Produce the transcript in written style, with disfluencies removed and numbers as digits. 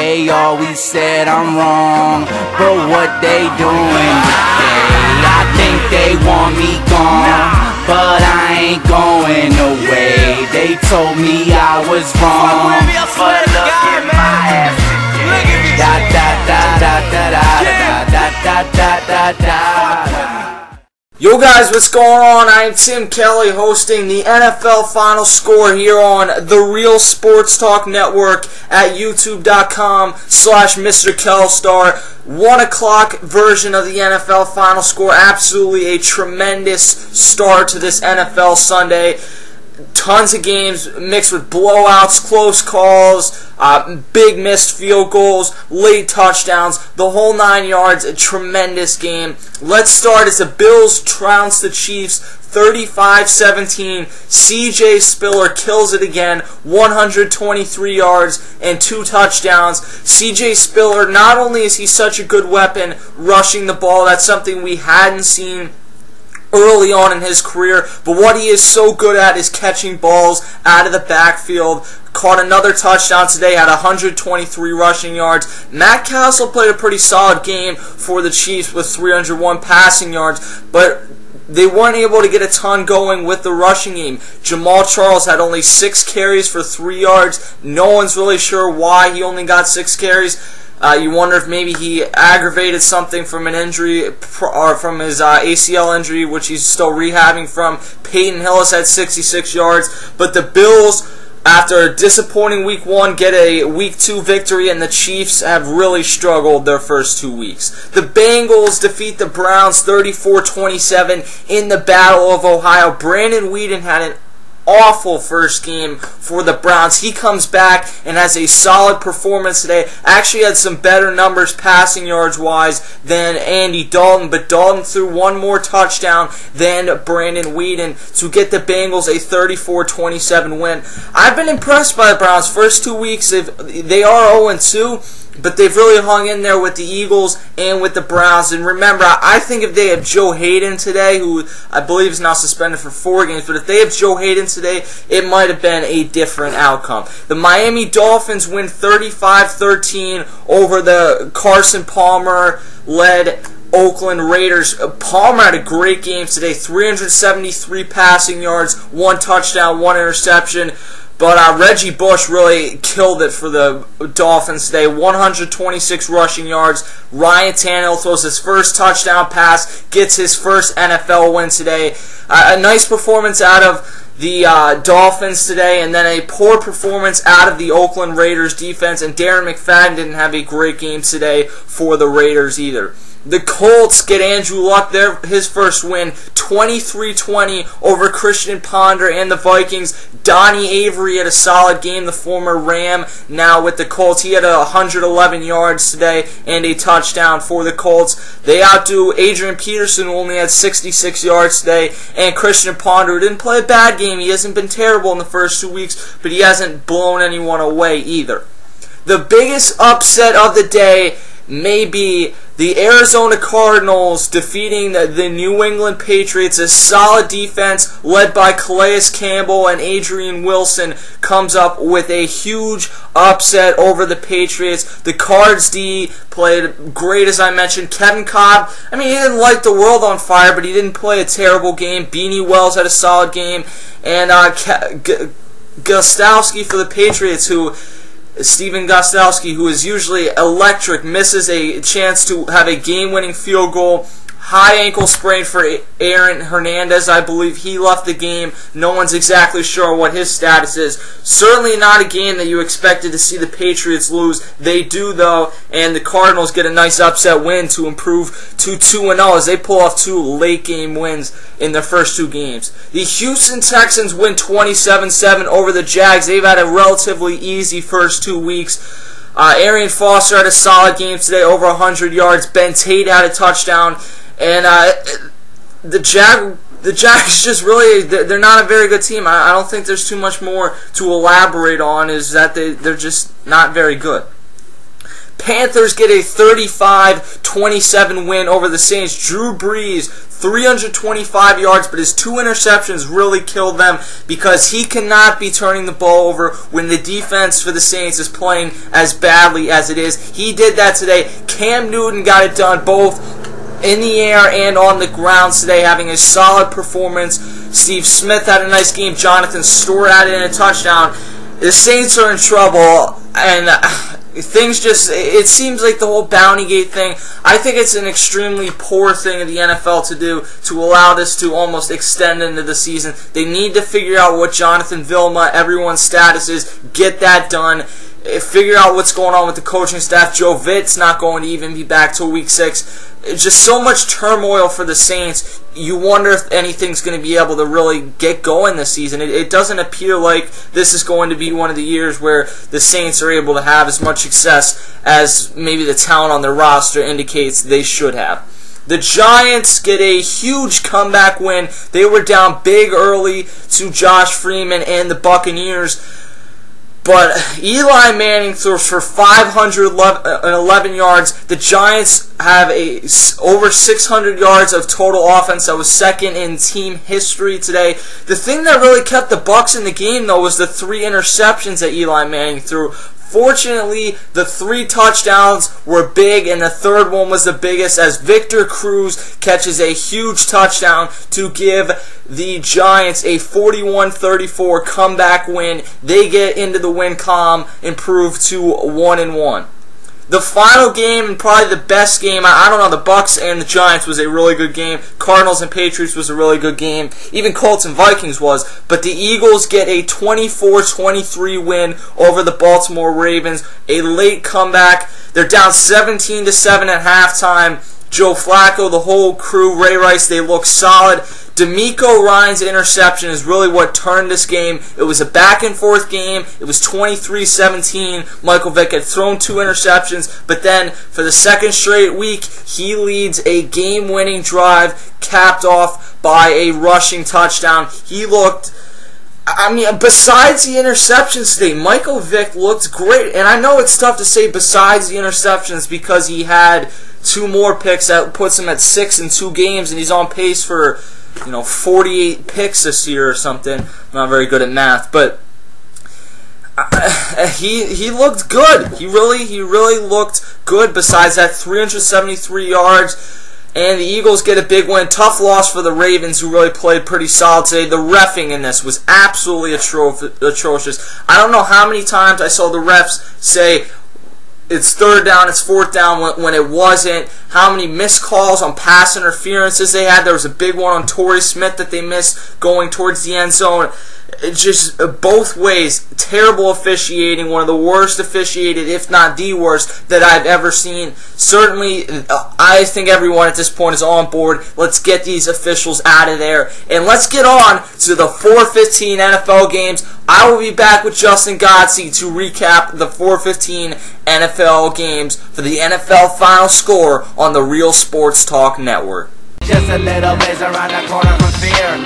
they always said I'm wrong, but what they doing today? I think they want me gone, but I ain't going away. They told me I was wrong, but look at my ass today. Da da da da da da da da da da da. Yo guys, what's going on? I'm Tim Kelly hosting the NFL Final Score here on the Real Sports Talk Network at youtube.com/MrKelstar. 1 o'clock version of the NFL Final Score. Absolutely a tremendous start to this NFL Sunday. Tons of games mixed with blowouts, close calls, big missed field goals, late touchdowns, the whole 9 yards. A tremendous game. Let's start as the Bills trounce the Chiefs 35-17. C.J. Spiller kills it again, 123 yards and 2 touchdowns. C.J. Spiller, not only is he such a good weapon rushing the ball, that's something we hadn't seen early on in his career, but what he is so good at is catching balls out of the backfield. Caught another touchdown today, had 123 rushing yards. Matt Castle played a pretty solid game for the Chiefs with 301 passing yards, but they weren't able to get a ton going with the rushing game. Jamal Charles had only 6 carries for 3 yards. No one's really sure why he only got 6 carries. You wonder if maybe he aggravated something from an injury or from his ACL injury, which he's still rehabbing from. Peyton Hillis had 66 yards. But the Bills, after a disappointing Week 1, get a Week 2 victory, and the Chiefs have really struggled their first 2 weeks. The Bengals defeat the Browns 34-27 in the Battle of Ohio. Brandon Weeden had an awful first game for the Browns. He comes back and has a solid performance today. Actually had some better numbers passing yards wise than Andy Dalton, but Dalton threw one more touchdown than Brandon Weeden to get the Bengals a 34-27 win. I've been impressed by the Browns. First 2 weeks, they are 0-2, but they've really hung in there with the Eagles and with the Browns. And remember, I think if they have Joe Hayden today, who I believe is now suspended for 4 games, but if they have Joe Hayden today, it might have been a different outcome. The Miami Dolphins win 35-13 over the Carson Palmer-led Oakland Raiders. Palmer had a great game today, 373 passing yards, 1 touchdown, 1 interception. But Reggie Bush really killed it for the Dolphins today. 126 rushing yards. Ryan Tannehill throws his first touchdown pass, gets his first NFL win today. A nice performance out of the Dolphins today, and then a poor performance out of the Oakland Raiders defense. And Darren McFadden didn't have a great game today for the Raiders either. The Colts get Andrew Luck his first win, 23-20 over Christian Ponder and the Vikings. Donnie Avery had a solid game, the former Ram, now with the Colts. He had 111 yards today and a touchdown for the Colts. They outdo Adrian Peterson, who only had 66 yards today, and Christian Ponder, who didn't play a bad game. He hasn't been terrible in the first 2 weeks, but he hasn't blown anyone away either. The biggest upset of the day may be the Arizona Cardinals defeating the New England Patriots. A solid defense led by Calais Campbell and Adrian Wilson comes up with a huge upset over the Patriots. The Cards D played great, as I mentioned. Kevin Cobb, I mean, he didn't light the world on fire, but he didn't play a terrible game. Beanie Wells had a solid game. And Gostowski for the Patriots, Steven Gostowski, who is usually electric, misses a chance to have a game-winning field goal. High ankle sprain for Aaron Hernandez. I believe he left the game. No one's exactly sure what his status is. Certainly not a game that you expected to see the Patriots lose. They do, though, and the Cardinals get a nice upset win to improve to 2-0 as they pull off 2 late-game wins in their first 2 games. The Houston Texans win 27-7 over the Jags. They've had a relatively easy first 2 weeks. Arian Foster had a solid game today, over 100 yards. Ben Tate had a touchdown. And the Jags just really, they're not a very good team. I don't think there's too much more to elaborate on, is that they're just not very good. Panthers get a 35-27 win over the Saints. Drew Brees, 325 yards, but his 2 interceptions really killed them because he cannot be turning the ball over when the defense for the Saints is playing as badly as it is. He did that today. Cam Newton got it done both in the air and on the ground today, having a solid performance. Steve Smith had a nice game. Jonathan Stewart added in a touchdown. The Saints are in trouble, and things just, it seems like the whole Bountygate thing, I think it's an extremely poor thing of the NFL to do, to allow this to almost extend into the season. They need to figure out what Jonathan Vilma, everyone's status is, get that done, figure out what's going on with the coaching staff. Joe Vitt's not going to even be back till week 6. It's just so much turmoil for the Saints. You wonder if anything's going to be able to really get going this season. It doesn't appear like this is going to be one of the years where the Saints are able to have as much success as maybe the talent on their roster indicates they should have. The Giants get a huge comeback win. They were down big early to Josh Freeman and the Buccaneers, but Eli Manning throws for 511 yards. The Giants have over 600 yards of total offense. That was second in team history today. The thing that really kept the Bucs in the game, though, was the 3 interceptions that Eli Manning threw. Fortunately, the 3 touchdowns were big, and the third one was the biggest as Victor Cruz catches a huge touchdown to give the Giants a 41-34 comeback win. They get into the win column, improve to 1-1. The final game, and probably the best game, I don't know, the Bucs and the Giants was a really good game. Cardinals and Patriots was a really good game. Even Colts and Vikings was. But the Eagles get a 24-23 win over the Baltimore Ravens. A late comeback. They're down 17-7 at halftime. Joe Flacco, the whole crew, Ray Rice, they look solid. D'Amico Ryan's interception is really what turned this game. It was a back-and-forth game. It was 23-17. Michael Vick had thrown 2 interceptions, but then for the second straight week, he leads a game-winning drive capped off by a rushing touchdown. He looked, I mean, besides the interceptions today, Michael Vick looked great. And I know it's tough to say besides the interceptions because he had 2 more picks. That puts him at 6 in 2 games, and he's on pace for 48 picks this year or something. I'm not very good at math, but he looked good. He really looked good. Besides that, 373 yards, and the Eagles get a big win. Tough loss for the Ravens, who really played pretty solid today. The reffing in this was absolutely atrocious. I don't know how many times I saw the refs say it's 3rd down, it's 4th down when it wasn't. How many missed calls on pass interferences they had. There was a big one on Torrey Smith that they missed going towards the end zone. It's just both ways. Terrible officiating. One of the worst officiated, if not the worst, that I've ever seen. Certainly, I think everyone at this point is on board. Let's get these officials out of there. And let's get on to the 4:15 NFL games. I will be back with Justin Godsey to recap the 4:15 NFL games for the NFL Final Score on the Real Sports Talk Network. Just a little ways around the corner from fear.